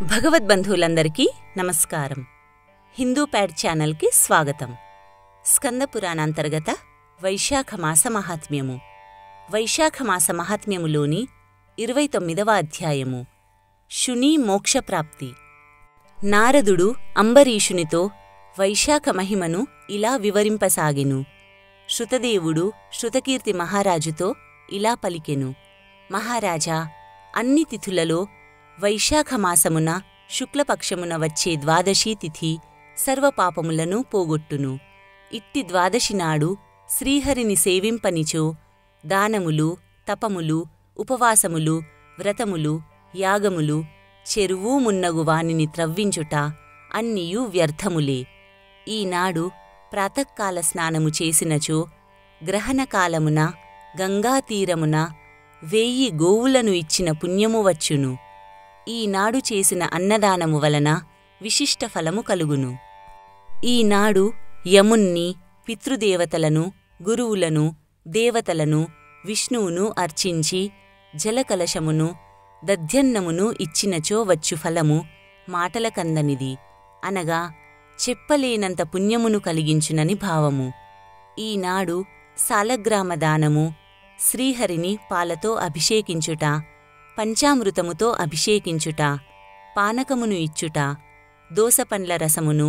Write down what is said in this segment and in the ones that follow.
భగవద్బంధువులందరికీ నమస్కారం. హిందూ ప్యాడ్ ఛానల్కి స్వాగతం. స్కంద పురాణాంతర్గత వైశాఖమాస మహాత్మ్యము. వైశాఖమాస మహాత్మ్యములోని 29వ అధ్యాయము శుని మోక్షప్రాప్తి. నారదుడు అంబరీషునితో వైశాఖ మహిమను ఇలా వివరింపసాగెను. శృతదేవుడు శృతకీర్తి మహారాజుతో ఇలా పలికెను. మహారాజా, అన్ని తిథులలో వైశాఖమాసమున శుక్లపక్షమున వచ్చే ద్వాదశీ తిథి సర్వపాపములను పోగొట్టును. ఇట్టి ద్వాదశి నాడు శ్రీహరిని సేవింపనిచో దానములు, తపములు, ఉపవాసములు, వ్రతములు, యాగములు, చెరువు మున్నగు వానిని త్రవ్వించుట అన్నియూ వ్యర్థములే. ఈనాడు ప్రాతఃకాల స్నానము చేసినచో గ్రహణకాలమున గంగాతీరమున 1000 గోవులను ఇచ్చిన పుణ్యము వచ్చును. ఈనాడు చేసిన అన్నదానము వలన విశిష్ట ఫలము కలుగును. ఈనాడు యముణ్ణి, పితృదేవతలను, గురువులను, దేవతలను, విష్ణువును అర్చించి జలకలశమును, దధ్యన్నమును ఇచ్చినచో వచ్చు ఫలము మాటలకందనిది, అనగా చెప్పలేనంత పుణ్యమును కలిగించునని భావము. ఈనాడు సాలగ్రామదానము, శ్రీహరిని పాలతో అభిషేకించుట, పంచామృతముతో అభిషేకించుట, పానకమును ఇచ్చుట, దోసపండ్ల రసమును,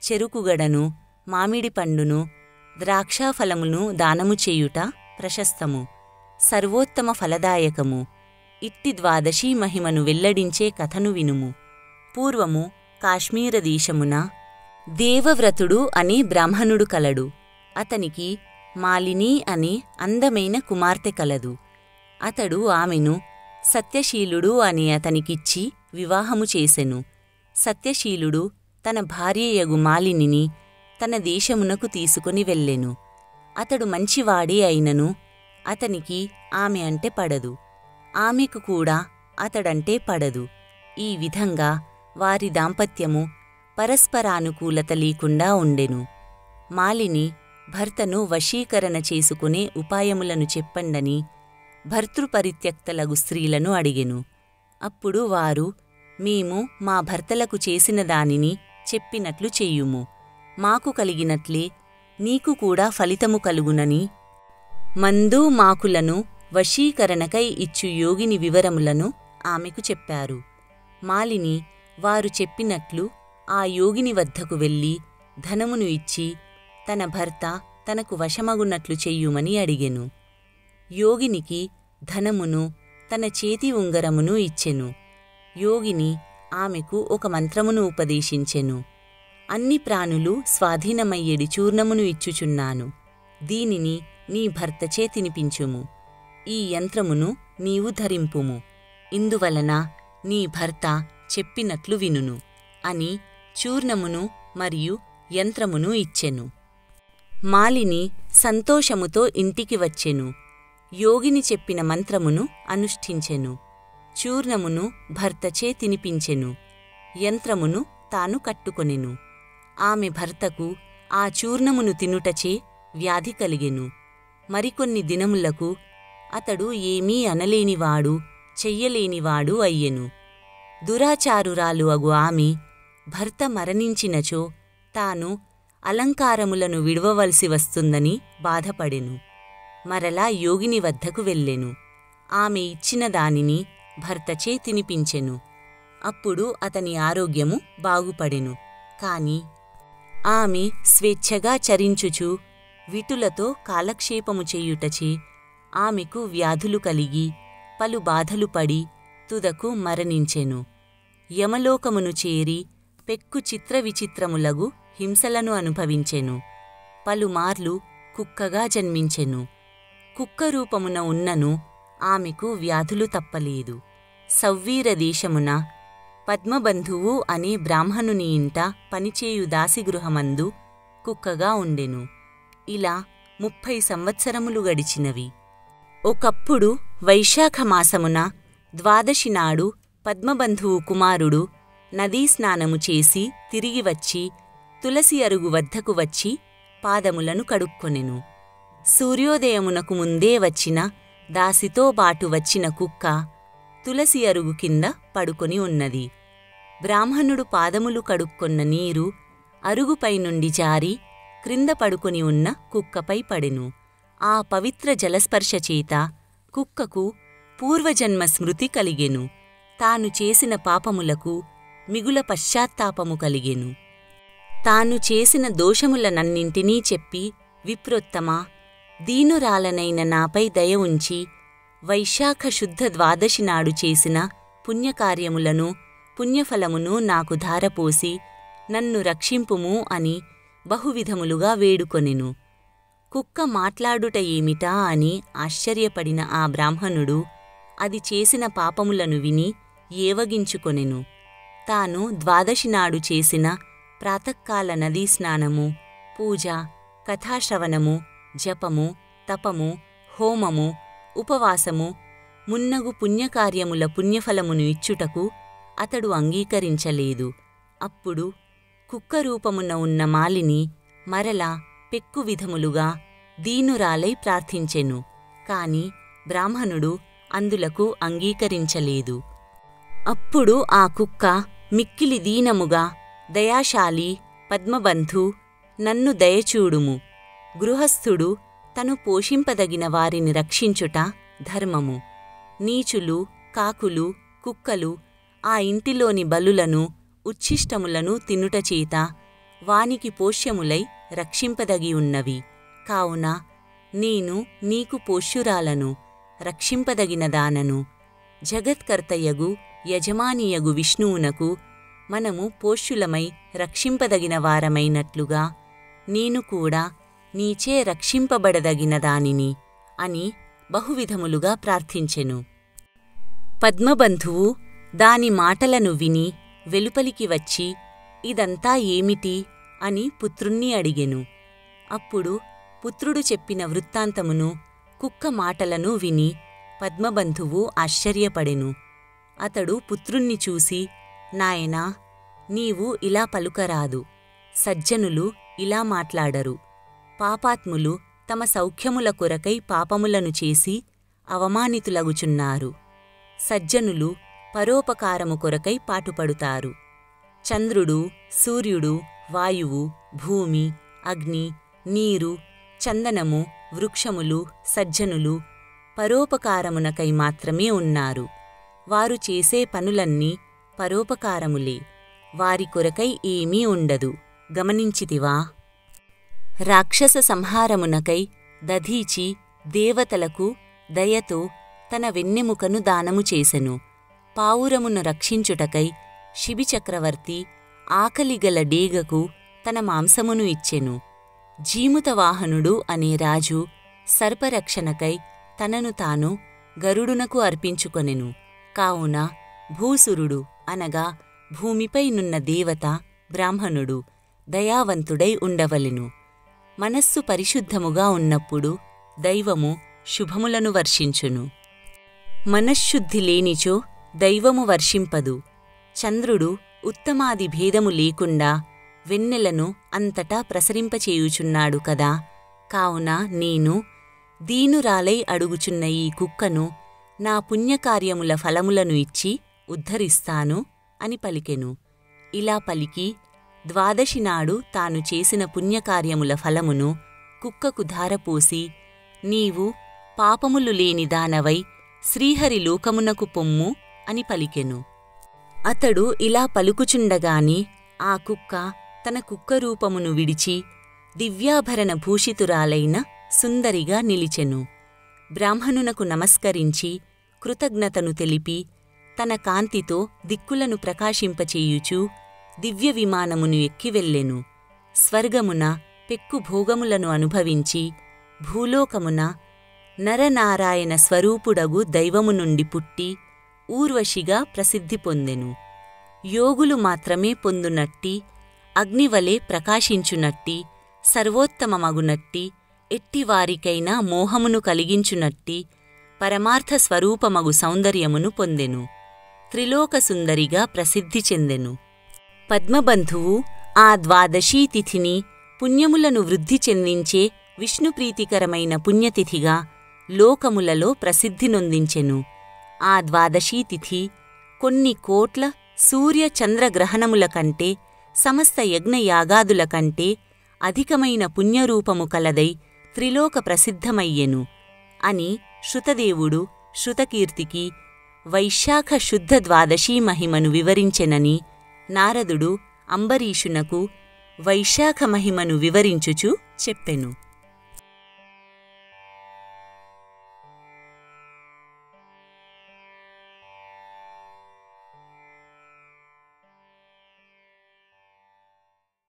చెరుకుగడను, మామిడి పండును, ద్రాక్షాఫలమును దానము చేయుట ప్రశస్తము, సర్వోత్తమ ఫలదాయకము. ఇట్టి ద్వాదశీ మహిమను వెల్లడించే కథను వినుము. పూర్వము కాశ్మీర దేశమున దేవవ్రతుడు అనే బ్రాహ్మణుడు కలడు. అతనికి మాలిని అనే అందమైన కుమార్తె కలదు. అతడు ఆమెను సత్యశీలుడు అని అతనికిచ్చి వివాహము చేసెను. సత్యశీలుడు తన భార్యయగు మాలినిని తన దేశమునకు తీసుకుని వెళ్ళెను. అతడు మంచివాడే అయినను అతనికి ఆమె అంటే పడదు, ఆమెకు కూడా అతడంటే పడదు. ఈ విధంగా వారి దాంపత్యము పరస్పరానుకూలత లేకుండా ఉండెను. మాలిని భర్తను వశీకరణ చేసుకునే ఉపాయములను చెప్పండని భర్తృపరిత్యక్తలగు స్త్రీలను అడిగెను. అప్పుడు వారు, మేము మా భర్తలకు చేసిన దానిని చెప్పినట్లు చెయ్యుము, మాకు కలిగినట్లే నీకు కూడా ఫలితము కలుగునని మందు మాకులను వశీకరణకై ఇచ్చు యోగిని వివరములను ఆమెకు చెప్పారు. మాలిని వారు చెప్పినట్లు ఆ యోగిని వద్దకు వెళ్ళి ధనమును ఇచ్చి తన భర్త తనకు వశమగునట్లు చెయ్యుమని అడిగెను. యోగినికి ధనమును, తన చేతి ఉంగరమును ఇచ్చెను. యోగిని ఆమెకు ఒక మంత్రమును ఉపదేశించెను. అన్ని ప్రాణులు స్వాధీనమయ్యేడి చూర్ణమును ఇచ్చుచున్నాను, దీనిని నీ భర్తచే తినిపించుము. ఈ యంత్రమును నీవు ధరింపుము, ఇందువలన నీ భర్త చెప్పినట్లు వినును అని చూర్ణమును మరియు యంత్రమును ఇచ్చెను. మాలిని సంతోషముతో ఇంటికి వచ్చెను. యోగిని చెప్పిన మంత్రమును అనుష్ఠించెను. చూర్ణమును భర్తచే తినిపించెను. యంత్రమును తాను కట్టుకొనెను. ఆమె భర్తకు ఆ చూర్ణమును తినుటచే వ్యాధి కలిగెను. మరికొన్ని దినములకు అతడు ఏమీ అనలేనివాడు, చెయ్యలేనివాడు అయ్యెను. దురాచారురాలు అగు ఆమె భర్త మరణించినచో తాను అలంకారములను విడవవలసి వస్తుందని బాధపడెను. మరలా యోగిని వద్దకు వెళ్ళెను. ఆమె ఇచ్చిన దానిని భర్తచే తినిపించెను. అప్పుడు అతని ఆరోగ్యము బాగుపడెను. కాని ఆమె స్వేచ్ఛగా చరించుచు విటులతో కాలక్షేపము చేయుటచే ఆమెకు వ్యాధులు కలిగి పలు బాధలు పడి తుదకు మరణించెను. యమలోకమును చేరి పెక్కు చిత్రవిచిత్రములగు హింసలను అనుభవించెను. పలుమార్లు కుక్కగా జన్మించెను. కుక్క రూపమున ఉన్నను ఆమెకు వ్యాధులు తప్పలేదు. సవ్వీర దేశమున పద్మబంధువు అనే బ్రాహ్మణుని ఇంట పనిచేయు దాసిగృహమందు కుక్కగా ఉండెను. ఇలా 30 సంవత్సరములు గడిచినవి. ఒకప్పుడు వైశాఖమాసమున ద్వాదశి నాడు పద్మబంధువు కుమారుడు నదీస్నానము చేసి తిరిగి వచ్చి తులసి అరుగు వద్దకు వచ్చి పాదములను కడుక్కొనెను. సూర్యోదయమునకు ముందే వచ్చిన దాసితో బాటు వచ్చిన కుక్క తులసి అరుగు కింద పడుకొని ఉన్నది. బ్రాహ్మణుడు పాదములు కడుక్కొన్న నీరు అరుగుపై నుండి జారి క్రింద పడుకొని ఉన్న కుక్కపై పడెను. ఆ పవిత్ర జలస్పర్శ చేత కుక్కకు పూర్వజన్మ స్మృతి కలిగెను. తాను చేసిన పాపములకు మిగుల పశ్చాత్తాపము కలిగెను. తాను చేసిన దోషములనన్నింటినీ చెప్పి, విప్రోత్తమా, దీనురాలనైన నాపై దయ ఉంచి వైశాఖ శుద్ధ ద్వాదశి నాడు చేసిన పుణ్యకార్యములను పుణ్యఫలమును నాకు ధారపోసి నన్ను రక్షింపుము అని బహువిధములుగా వేడుకొనెను. కుక్క మాట్లాడుట ఏమిటా అని ఆశ్చర్యపడిన ఆ బ్రాహ్మణుడు అది చేసిన పాపములను విని ఏవగించుకొనెను. తాను ద్వాదశి నాడు చేసిన ప్రాతకాల నదీ స్నానము, పూజ, కథాశ్రవణము, జపము, తపము, హోమము, ఉపవాసము మున్నగు పుణ్యకార్యముల పుణ్యఫలమును ఇచ్చుటకు అతడు అంగీకరించలేదు. అప్పుడు కుక్క రూపమున ఉన్న మాలిని మరలా పెక్కు విధములుగా దీనురాలై ప్రార్థించెను. కాని బ్రాహ్మణుడు అందులకు అంగీకరించలేదు. అప్పుడు ఆ కుక్క మిక్కిలి దీనముగా, దయాశాలి పద్మబంధు, నన్ను దయచూడుము. గృహస్థుడు తను పోషింపదగిన వారిని రక్షించుట ధర్మము. నీచులు, కాకులు, కుక్కలు ఆ ఇంటిలోని బలులను ఉచ్ఛిష్టములను తినుటచేత వానికి పోష్యములై రక్షింపదగి ఉన్నవి. కావున నేను నీకు పోష్యురాలను, రక్షింపదగిన దానను. జగత్కర్తయగు యజమానియగు విష్ణువునకు మనము పోష్యులమై రక్షింపదగిన వారమైనట్లుగా నేను కూడా నీచే రక్షింపబడదగిన దానిని అని బహువిధములుగా ప్రార్థించెను. పద్మబంధువు దాని మాటలను విని వెలుపలికి వచ్చి, ఇదంతా ఏమిటి అని పుత్రుణ్ణి అడిగెను. అప్పుడు పుత్రుడు చెప్పిన వృత్తాంతమును, కుక్క మాటలను విని పద్మబంధువు ఆశ్చర్యపడెను. అతడు పుత్రుణ్ణి చూసి, నాయనా, నీవు ఇలా పలుకరాదు. సజ్జనులు ఇలా మాట్లాడరు. పాపాత్ములు తమ సౌఖ్యముల కొరకై పాపములను చేసి అవమానితులగుచున్నారు. సజ్జనులు పరోపకారము కొరకై పాటుపడుతారు. చంద్రుడు, సూర్యుడు, వాయువు, భూమి, అగ్ని, నీరు, చందనము, వృక్షములు, సజ్జనులు పరోపకారమునకై మాత్రమే ఉన్నారు. వారు చేసే పనులన్నీ పరోపకారములే. వారి కొరకై ఏమీ ఉండదు. గమనించితివా? రాక్షస సంహారమునకై దధీచి దేవతలకు దయతో తన వెన్నెముకను దానము చేసెను. పావురమును రక్షించుటకై శిబిచక్రవర్తి ఆకలిగల డేగకు తన మాంసమును ఇచ్చెను. జీముతవాహనుడు అనే రాజు సర్పరక్షణకై తనను తాను గరుడునకు అర్పించుకొనెను. కావున భూసురుడు అనగా భూమిపై నున్న దేవత బ్రాహ్మణుడు దయావంతుడై ఉండవలెను. మనస్సు పరిశుద్ధముగా ఉన్నప్పుడు దైవము శుభములను వర్షించును. మనశ్శుద్ధి లేనిచో దైవము వర్షింపదు. చంద్రుడు ఉత్తమాది భేదము లేకుండా వెన్నెలను అంతటా ప్రసరింపచేయుచున్నాడు కదా. కావున నేను దీనురాలై అడుగుచున్న ఈ కుక్కను నా పుణ్యకార్యముల ఫలములను ఇచ్చి ఉద్ధరిస్తాను అని పలికెను. ఇలా పలికి ద్వాదశి నాడు తాను చేసిన పుణ్యకార్యముల ఫలమును కుక్కకు ధారపోసి, నీవు పాపములు లేని దానవై శ్రీహరి లోకమునకు పొమ్ము అని పలికెను. అతడు ఇలా పలుకుచుండగానే ఆ కుక్క తన కుక్కరూపమును విడిచి దివ్యాభరణ భూషితురాలైన సుందరిగా నిలిచెను. బ్రాహ్మణునకు నమస్కరించి కృతజ్ఞతను తెలిపి తన కాంతితో దిక్కులను ప్రకాశింపచేయుచూ దివ్య విమానమును ఎక్కి వెళ్ళెను. స్వర్గమున పెక్కు భోగములను అనుభవించి భూలోకమున నరనారాయణ స్వరూపుడగు దైవము నుండి పుట్టి ఊర్వశిగా ప్రసిద్ధి పొందెను. యోగులు మాత్రమే పొందునట్టి, అగ్నివలే ప్రకాశించునట్టి, సర్వోత్తమమగునట్టి, ఎట్టివారికైనా మోహమును కలిగించునట్టి పరమార్థ స్వరూపమగు సౌందర్యమును పొందెను. త్రిలోకసుందరిగా ప్రసిద్ధి చెందెను. పద్మబంధువు ఆ ద్వాదశీ తిథిని పుణ్యములను వృద్ధి చెందించే విష్ణుప్రీతికరమైన పుణ్యతిథిగా లోకములలో ప్రసిద్ధి నొందించెను. ఆ ద్వాదశీ తిథి కొన్ని కోట్ల సూర్య చంద్రగ్రహణముల కంటే సమస్త యజ్ఞయాగాదుల కంటే అధికమైన పుణ్యరూపము కలదై త్రిలోక ప్రసిద్ధమయ్యెను అని శృతదేవుడు శృతకీర్తికి వైశాఖ శుద్ధ ద్వాదశీ మహిమను వివరించెనని నారదుడు అంబరీషునకు వైశాఖ మహిమను వివరించుచు చెప్పెను.